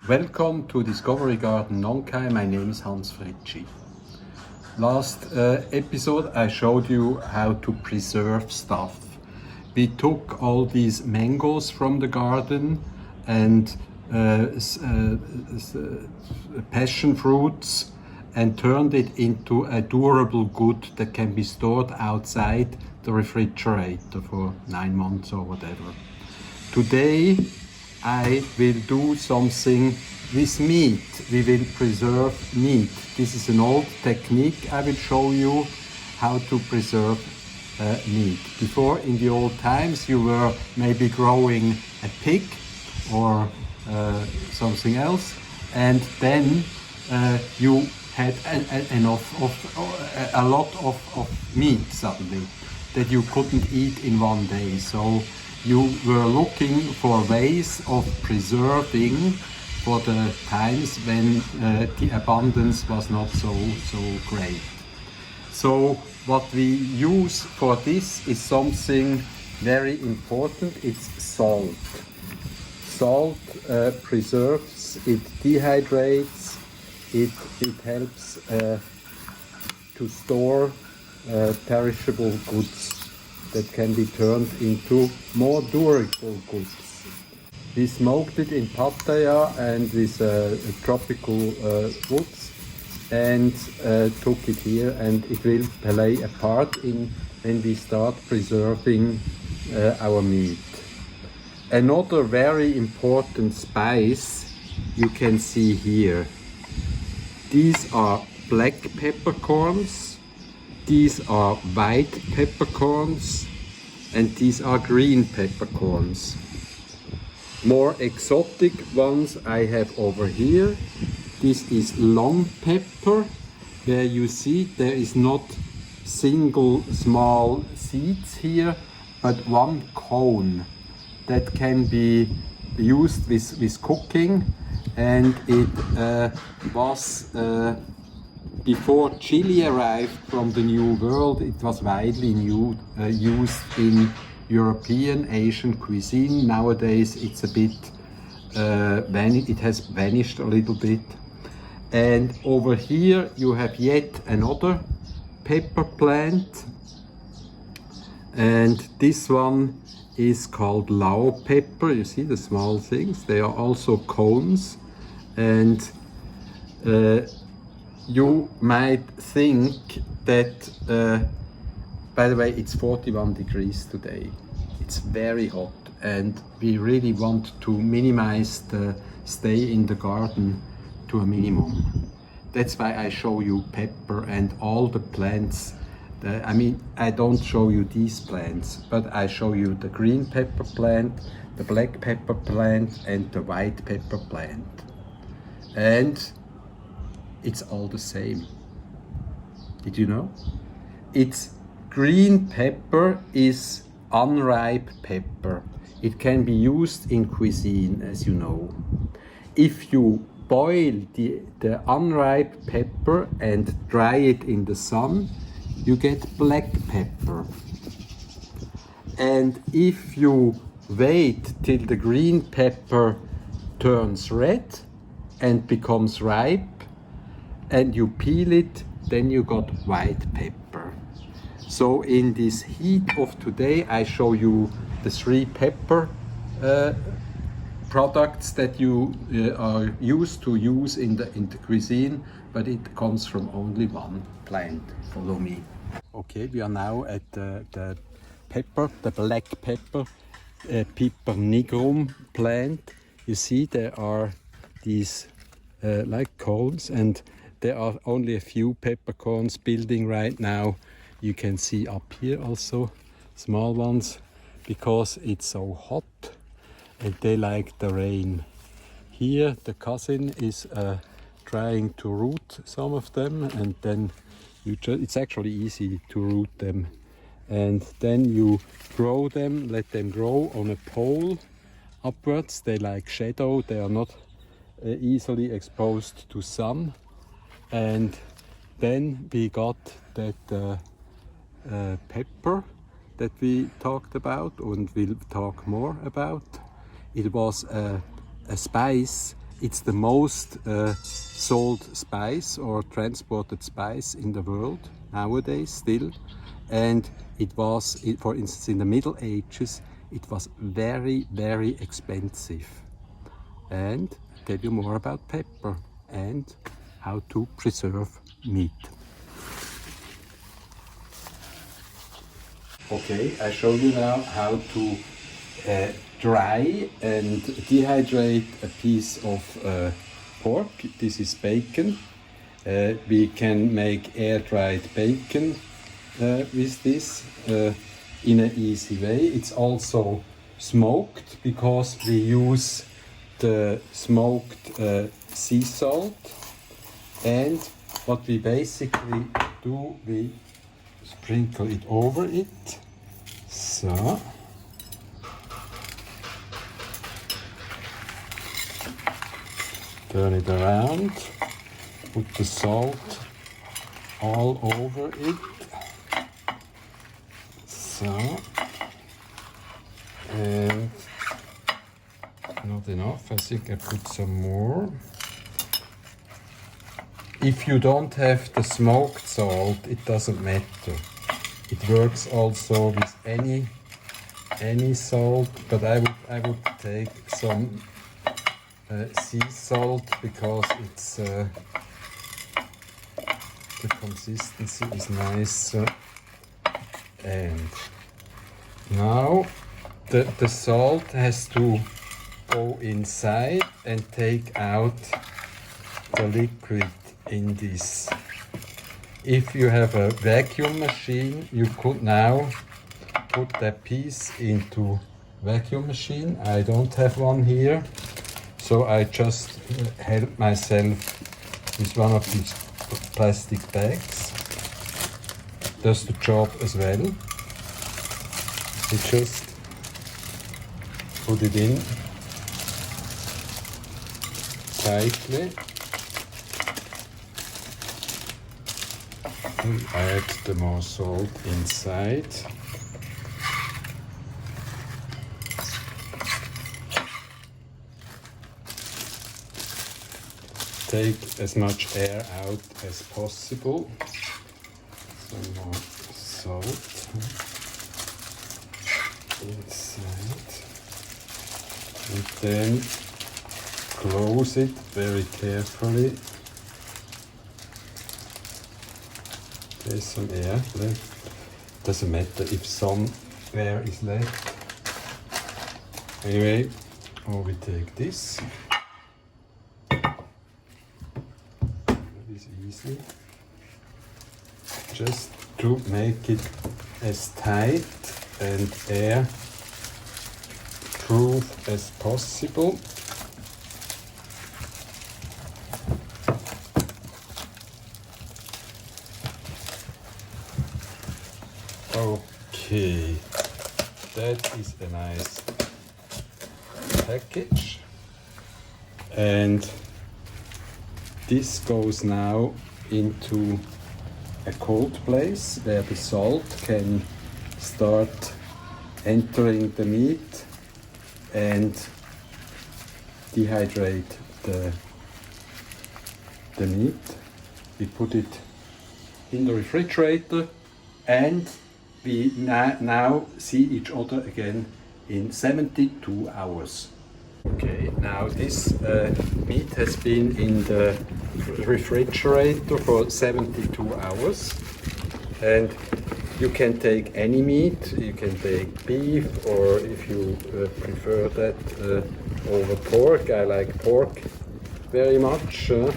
Welcome to Discovery Garden Nonkai. My name is Hans Fritschi. Last episode I showed you how to preserve stuff. We took all these mangoes from the garden and passion fruits and turned it into a durable good that can be stored outside the refrigerator for 9 months or whatever. Today I will do something with meat. We will preserve meat. This is an old technique. I will show you how to preserve meat. Before, in the old times, you were maybe growing a pig or something else, and then you had a lot of meat suddenly that you couldn't eat in one day. So you were looking for ways of preserving for the times when the abundance was not so great. So what we use for this is something very important. It's salt. Salt preserves, it dehydrates, it helps to store perishable goods that can be turned into more durable goods. We smoked it in Pattaya and with tropical woods and took it here, and it will play a part in when we start preserving our meat. Another very important spice you can see here. These are black peppercorns. These are white peppercorns, and these are green peppercorns. More exotic ones I have over here. This is long pepper, where you see there is not single small seeds here, but one cone that can be used with cooking, and it was before chili arrived from the New World, it was widely used in European, Asian cuisine. Nowadays it's a bit, it has vanished a little bit. And over here you have yet another pepper plant. And this one is called Lao pepper. You see the small things? They are also cones. And you might think that, by the way, it's 41 degrees today. It's very hot, and we really want to minimize the stay in the garden to a minimum. That's why I show you pepper and all the plants. I don't show you these plants, but I show you the green pepper plant, the black pepper plant, and the white pepper plant. And it's all the same. Did you know? It's green pepper is unripe pepper. It can be used in cuisine, as you know. If you boil the unripe pepper and dry it in the sun, you get black pepper. And if you wait till the green pepper turns red and becomes ripe, and you peel it, then you got white pepper. So in this heat of today, I show you the 3 pepper products that you are used to use in the cuisine, but it comes from only one plant. Follow me. Okay, we are now at the pepper, the black pepper, Piper nigrum plant. You see there are these like cones, and there are only a few peppercorns building right now. You can see up here also small ones, because it's so hot and they like the rain. Here the cousin is trying to root some of them, and then it's actually easy to root them. And then you grow them, let them grow on a pole upwards. They like shadow, they are not easily exposed to sun. And then we got that pepper that we talked about and we'll talk more about. It was a spice It's the most sold spice or transported spice in the world nowadays still. And it was, for instance, in the Middle Ages, it was very, very expensive. And I'll tell you more about pepper and how to preserve meat. Okay, I show you now how to dry and dehydrate a piece of pork. This is bacon. We can make air-dried bacon with this in an easy way. It's also smoked because we use the smoked sea salt. And what we basically do, we sprinkle it over it. So. Turn it around, put the salt all over it. So, and not enough, I think I put some more. If you don't have the smoked salt, it doesn't matter. It works also with any salt, but I would take some sea salt because it's the consistency is nice. And now the salt has to go inside and take out the liquid in this. If you have a vacuum machine, you could now put that piece into vacuum machine. I don't have one here, so I just help myself with one of these plastic bags. Does the job as well. You just put it in tightly. And add the more salt inside. Take as much air out as possible. Some more salt inside. And then close it very carefully. There's some air left. Doesn't matter if some air is left. Anyway, we take this. Easy, just to make it as tight and air proof as possible. Okay, that is a nice package, and this goes now into a cold place where the salt can start entering the meat and dehydrate the meat. We put it in the refrigerator and we now see each other again in 72 hours. Okay, now this meat has been in the refrigerator for 72 hours, and you can take any meat. You can take beef, or if you prefer that over pork. I like pork very much. So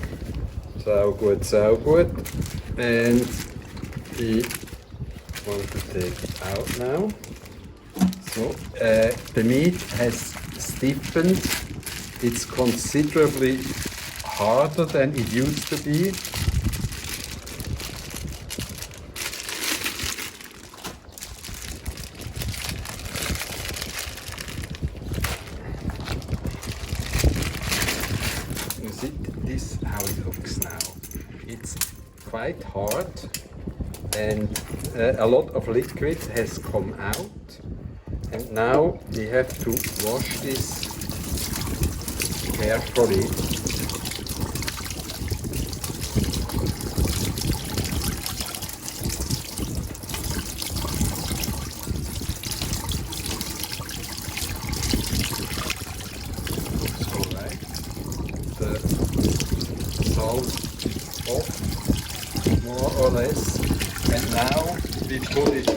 good. And we want to take it out now. So the meat has stiffened. It's considerably harder than it used to be. You see, this is how it looks now. It's quite hard and a lot of liquid has come out. And now we have to wash this carefully the salt is off, more or less. And now we put it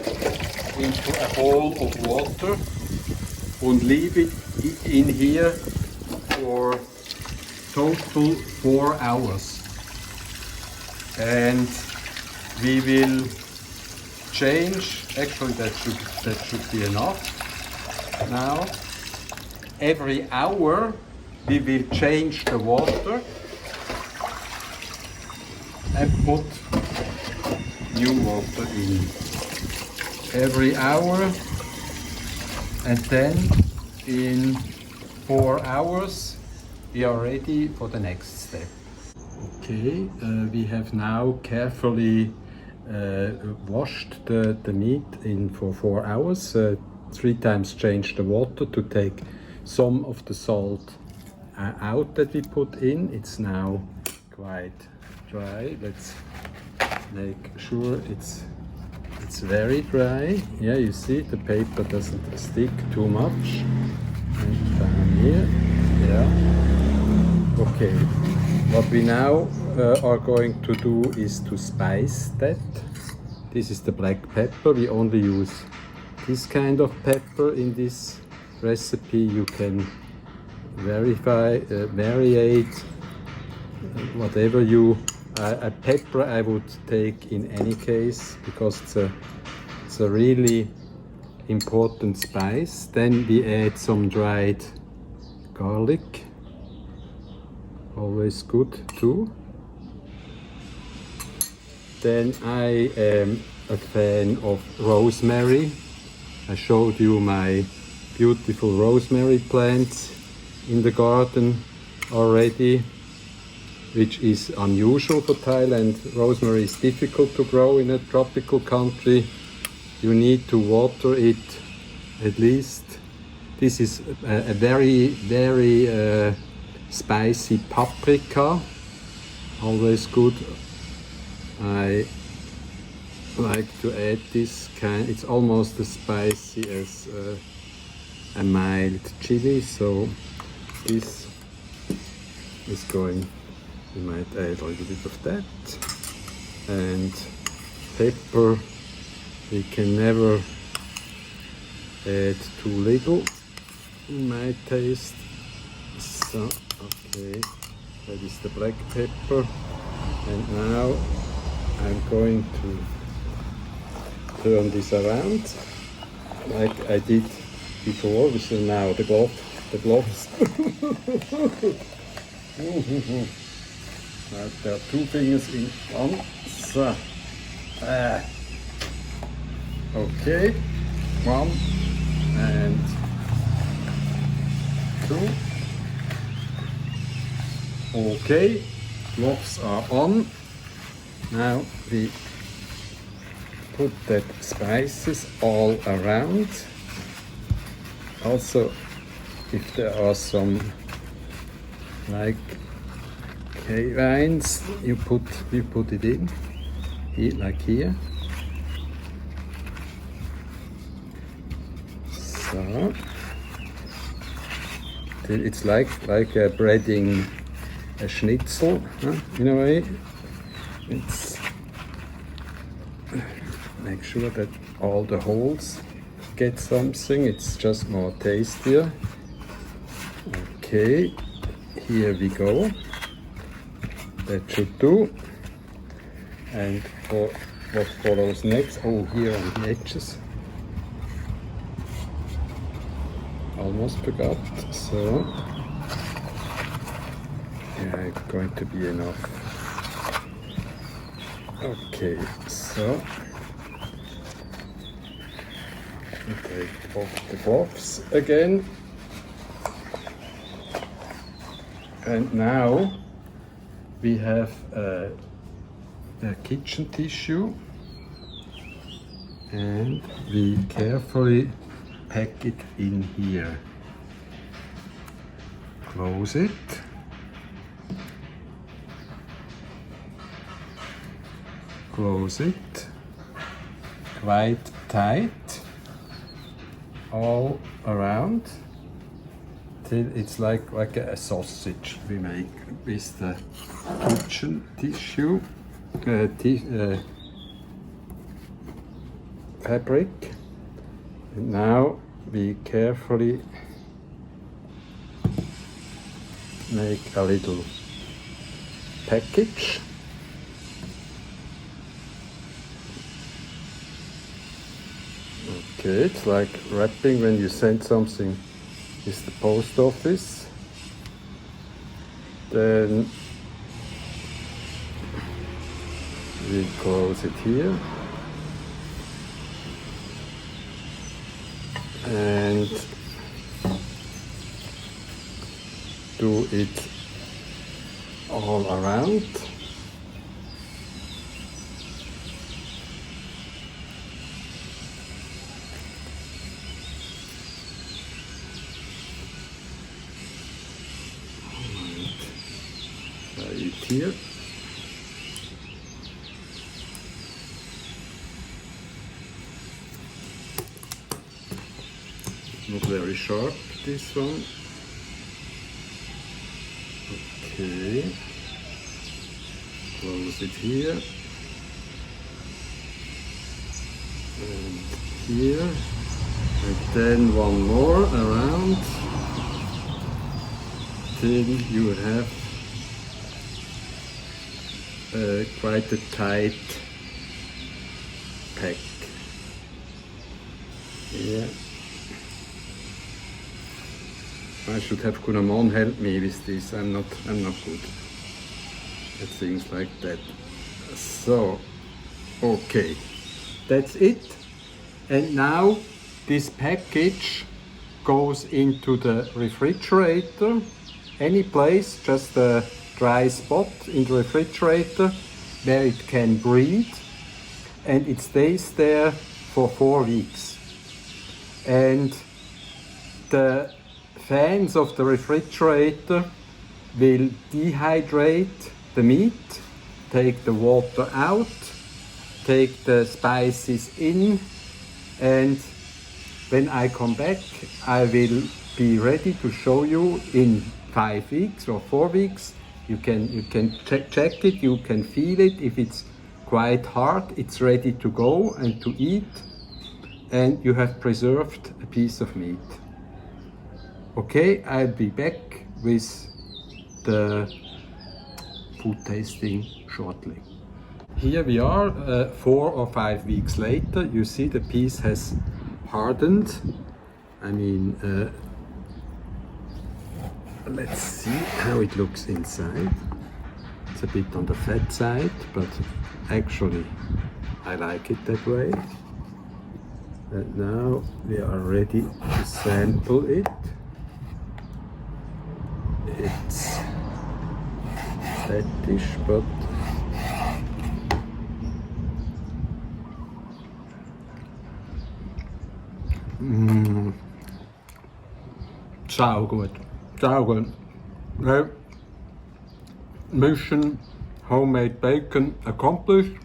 into a bowl of water and leave it in here for total 4 hours. And we will change, actually that should be enough. Now, every hour we will change the water and put new water in. Every hour, and then in 4 hours we are ready for the next step. Okay, we have now carefully washed the meat for 4 hours. 3 times changed the water to take some of the salt out that we put in. It's now quite dry. Let's make sure it's very dry. Yeah, you see the paper doesn't stick too much. And down here, yeah. Okay, what we now are going to do is to spice that. This is the black pepper. We only use this kind of pepper in this recipe. You can variate whatever you. A pepper I would take in any case because it's a really important spice. Then we add some dried garlic, always good too. Then I am a fan of rosemary. I showed you my beautiful rosemary plants in the garden already, which is unusual for Thailand. Rosemary is difficult to grow in a tropical country. You need to water it at least. This is a very spicy paprika, always good. I like to add this kind. It's almost as spicy as a mild chili, so this is going. We might add a little bit of that. And pepper, we can never add too little in my taste. So, okay, that is the black pepper. And now I'm going to turn this around like I did before. This is now the gloves. There are 2 fingers in one. So, okay, 1 and 2. Okay, gloves are on. Now we put that spices all around. Also, if there are some like vines, you put it in here, like here. So it's like breading a schnitzel, huh? In a way. It's make sure that all the holes get something. It's just more tastier. Okay, here we go. That should do. And for what follows next, oh, here on the edges, almost forgot. So yeah, it's going to be enough. Okay, so we take off the gloves again, and now we have a kitchen tissue, and we carefully pack it in here. Close it. Close it quite tight all around. until it's like a sausage we make with the kitchen tissue fabric. And now we carefully make a little package. Okay, it's like wrapping when you send something with the post office. Then we close it here. And do it all around. It here. Not very sharp, this one. Okay. Close it here. And here. And then one more around. Then you have quite a tight pack. Yeah. I should have Kunamon help me with this. I'm not good at things like that. So, okay, that's it. And now this package goes into the refrigerator. Any place, just a dry spot in the refrigerator where it can breathe, and it stays there for 4 weeks. And the fans of the refrigerator will dehydrate the meat, take the water out, take the spices in, and when I come back I will be ready to show you in 5 weeks or 4 weeks. You can check it, you can feel it. If it's quite hard, it's ready to go and to eat, and you have preserved a piece of meat. Okay, I'll be back with the food tasting shortly. Here we are 4 or 5 weeks later. You see the piece has hardened. I mean, let's see how it looks inside. It's a bit on the fat side, but actually I like it that way. And now we are ready to sample it. It's fattish, but saugut. Mission homemade bacon accomplished.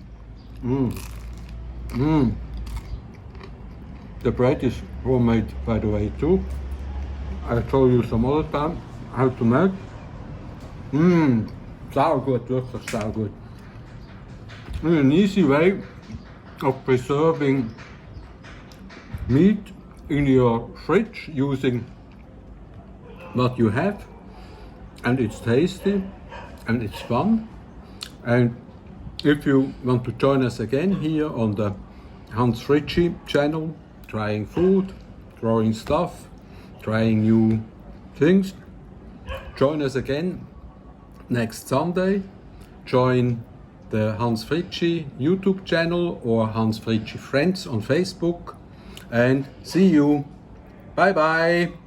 The bread is homemade, by the way, too. I'll show you some other time how to make. Saugut, wirklich saugut. An easy way of preserving meat in your fridge using what you have, and it's tasty and it's fun. And if you want to join us again here on the Hans Fritschi channel, trying food, growing stuff, trying new things, join us again next Sunday. Join the Hans Fritschi YouTube channel or Hans Fritschi Friends on Facebook, and see you. Bye bye.